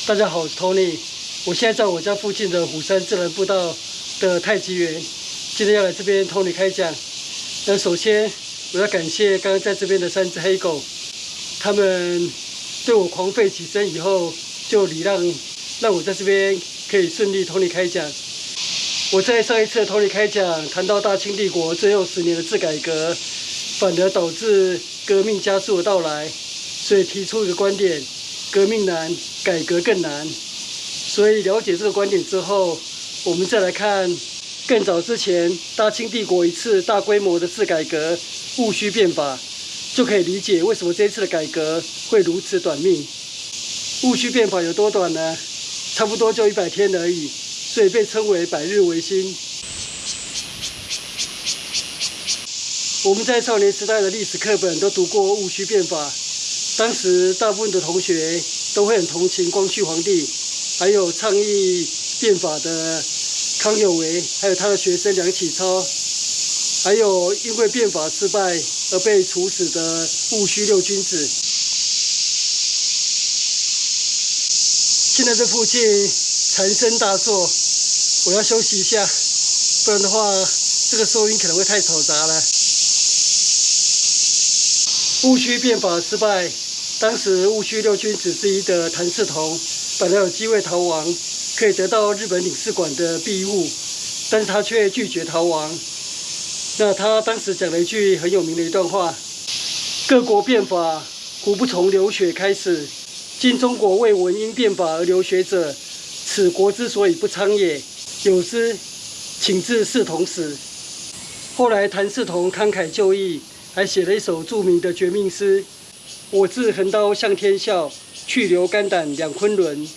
大家好，Tony，我现在在我家附近的虎山自然步道的太极园，今天要来这边 Tony 开讲。那首先我要感谢刚刚在这边的3只黑狗，他们对我狂吠几声以后，就礼让我在这边可以顺利 Tony 开讲。我在上一次的 Tony 开讲谈到大清帝国最后10年的治改革，反而导致革命加速的到来，所以提出一个观点。 革命难，改革更难。所以了解这个观点之后，我们再来看更早之前大清帝国一次大规模的治改革戊戌变法，就可以理解为什么这一次的改革会如此短命。戊戌变法有多短呢？差不多就100天而已，所以被称为百日维新。我们在少年时代的历史课本都读过戊戌变法。 当时大部分的同学都会很同情光绪皇帝，还有倡议变法的康有为，还有他的学生梁启超，还有因为变法失败而被处死的戊戌6君子。现在这附近蝉声大作，我要休息一下，不然的话这个收音可能会太嘈杂了。戊戌变法失败。 当时戊戌6君子之一的谭嗣同，本来有机会逃亡，可以得到日本领事馆的庇护，但是他却拒绝逃亡。那他当时讲了一句很有名的一段话：“各国变法，胡不从流血开始？今中国为闻因变法而流血者，此国之所以不昌也。有之，请自嗣同死。”后来谭嗣同慷慨就义，还写了一首著名的绝命诗。 我自横刀向天笑，去留肝胆两昆仑。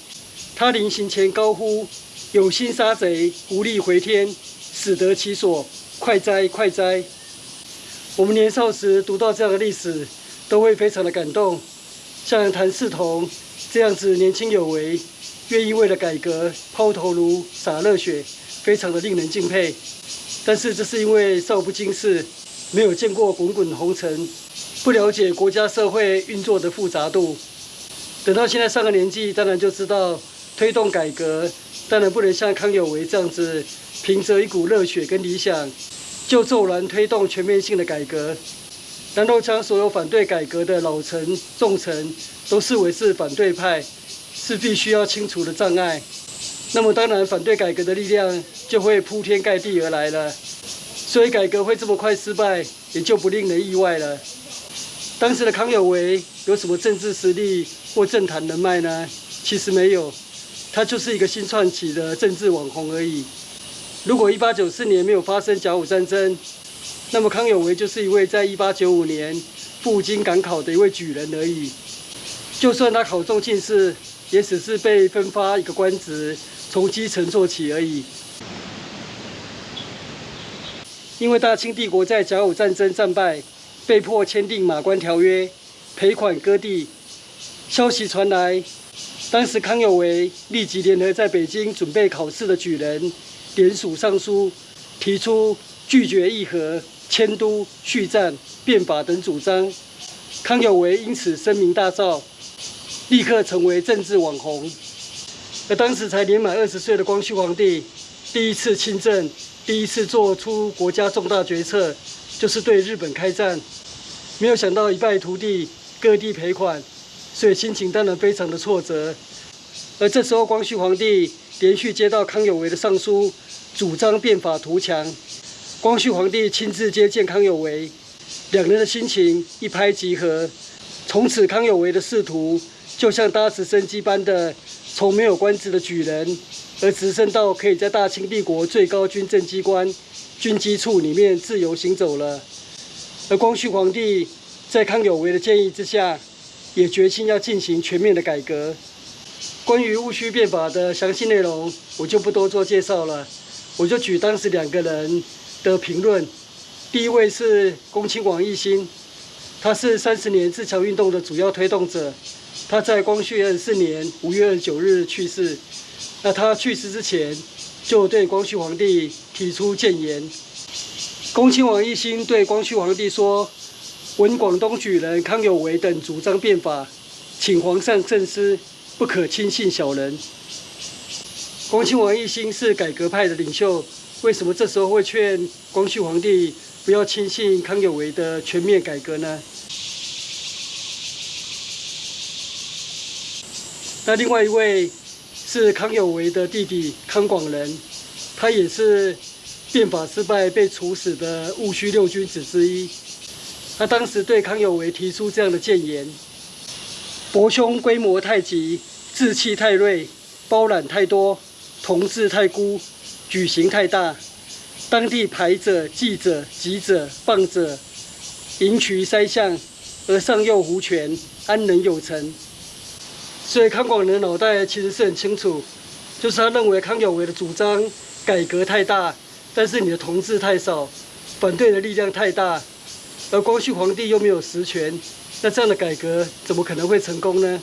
他临行前高呼：“有心杀贼，无力回天，死得其所，快哉快哉！”我们年少时读到这样的历史，都会非常的感动。像谭嗣同这样子年轻有为，愿意为了改革抛头颅、洒热血，非常的令人敬佩。但是这是因为少不经事，没有见过滚滚红尘。 不了解国家社会运作的复杂度，等到现在上了年纪，当然就知道推动改革，当然不能像康有为这样子，凭着一股热血跟理想，就骤然推动全面性的改革，然后将所有反对改革的老臣、重臣都视为是反对派，是必须要清除的障碍。那么当然，反对改革的力量就会铺天盖地而来了，所以改革会这么快失败，也就不令人意外了。 当时的康有为有什么政治实力或政坛人脉呢？其实没有，他就是一个新创起的政治网红而已。如果1894年没有发生甲午战争，那么康有为就是一位在1895年赴京赶考的一位举人而已。就算他考中进士，也只是被分发一个官职，从基层做起而已。因为大清帝国在甲午战争战败。 被迫签订《马关条约》，赔款割地。消息传来，当时康有为立即联合在北京准备考试的举人，联署上书，提出拒绝议和、迁都、续战、变法等主张。康有为因此声名大噪，立刻成为政治网红。而当时才年满20岁的光绪皇帝，第一次亲政，第一次做出国家重大决策。 就是对日本开战，没有想到一败涂地，各地赔款，所以心情当然非常的挫折。而这时候，光绪皇帝连续接到康有为的上书，主张变法图强。光绪皇帝亲自接见康有为，两人的心情一拍即合。从此，康有为的仕途就像搭直升机般的，从没有官职的举人，而直升到可以在大清帝国最高军政机关。 军机处里面自由行走了，而光绪皇帝在康有为的建议之下，也决心要进行全面的改革。关于戊戌变法的详细内容，我就不多做介绍了，我就举当时2个人的评论。第一位是恭亲王奕欣，他是30年自强运动的主要推动者，他在光绪24年5月29日去世。那他去世之前， 就对光绪皇帝提出谏言。恭亲王奕欣对光绪皇帝说：“闻广东举人康有为等主张变法，请皇上慎思，不可轻信小人。光亲王奕欣是改革派的领袖，为什么这时候会劝光绪皇帝不要轻信康有为的全面改革呢？那另外一位是康有为的弟弟康广仁，他也是变法失败被处死的戊戌六君子之一。他当时对康有为提出这样的谏言：伯兄规模太急，志气太锐，包揽太多，同志太孤，举行太大，当地排者、记者、急者、谤者，迎渠筛相，而上右胡权，安能有成？所以康广仁的脑袋其实是很清楚，就是他认为康有为的主张改革太大，但是你的同志太少，反对的力量太大，而光绪皇帝又没有实权，那这样的改革怎么可能会成功呢？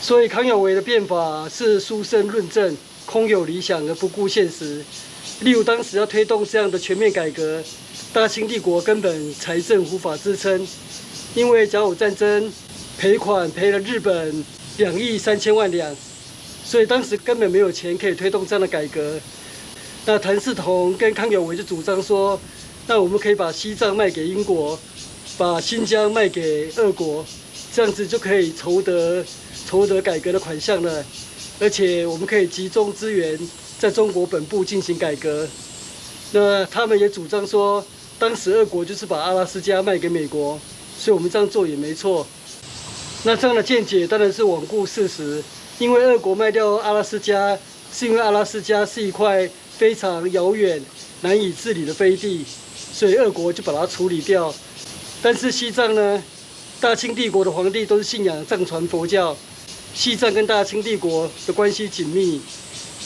所以康有为的变法是书生论证，空有理想而不顾现实。例如当时要推动这样的全面改革，大清帝国根本财政无法支撑，因为甲午战争赔款赔了日本2亿3千万两，所以当时根本没有钱可以推动这样的改革。那谭嗣同跟康有为就主张说，那我们可以把西藏卖给英国，把新疆卖给俄国，这样子就可以筹得改革的款项了，而且我们可以集中资源在中国本部进行改革。那他们也主张说，当时俄国就是把阿拉斯加卖给美国，所以我们这样做也没错。那这样的见解当然是罔顾事实，因为俄国卖掉阿拉斯加，是因为阿拉斯加是一块非常遥远、难以治理的飞地，所以俄国就把它处理掉。但是西藏呢，大清帝国的皇帝都是信仰藏传佛教，西藏跟大清帝国的关系紧密。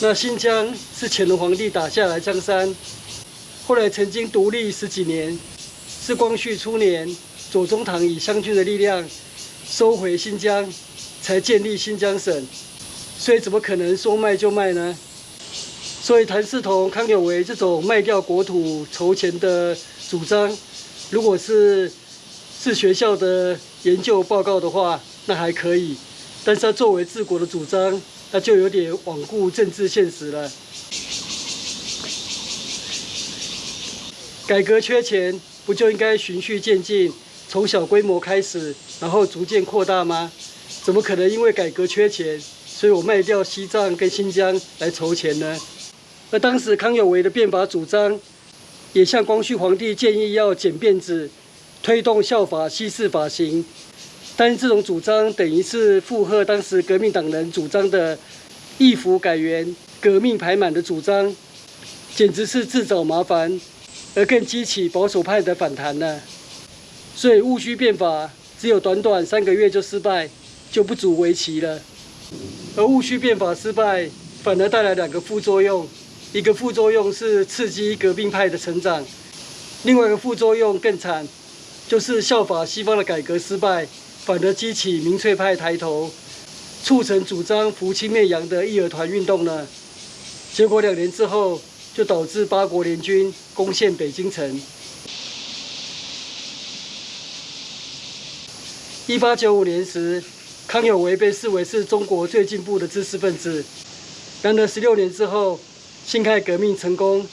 那新疆是乾隆皇帝打下来江山，后来曾经独立10几年，是光绪初年左宗棠以湘军的力量收回新疆，才建立新疆省，所以怎么可能说卖就卖呢？所以谭嗣同、康有为这种卖掉国土筹钱的主张，如果是学校的研究报告的话，那还可以；但是他作为治国的主张，那就有点罔顾政治现实了。改革缺钱，不就应该循序渐进，从小规模开始，然后逐渐扩大吗？怎么可能因为改革缺钱，所以我卖掉西藏跟新疆来筹钱呢？而当时康有为的变法主张，也向光绪皇帝建议要剪辫子，推动效法西式发型。但是这种主张等于是附和当时革命党人主张的义服改元、革命排满的主张，简直是自找麻烦，而更激起保守派的反弹了。所以戊戌变法只有短短3个月就失败，就不足为奇了。而戊戌变法失败，反而带来2个副作用。一个副作用是刺激革命派的成长，另外一个副作用更惨，就是效法西方的改革失败，反而激起民粹派抬头，促成主张扶清灭洋的义和团运动呢。结果2年之后，就导致8国联军攻陷北京城。1895年时，康有为被视为是中国最进步的知识分子。然而16年之后，辛亥革命成功，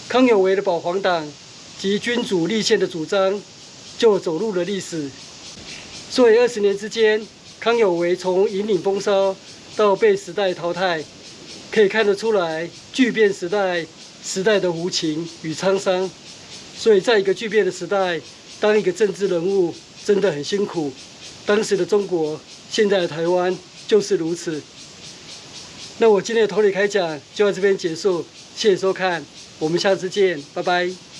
康有为的保皇党及君主立宪的主张就走入了历史。所以20年之间，康有为从引领风骚到被时代淘汰，可以看得出来巨变时代的无情与沧桑。所以在一个巨变的时代，当一个政治人物真的很辛苦。当时的中国，现在的台湾就是如此。那我今天的同理开讲就到这边结束，谢谢收看，我们下次见，拜拜。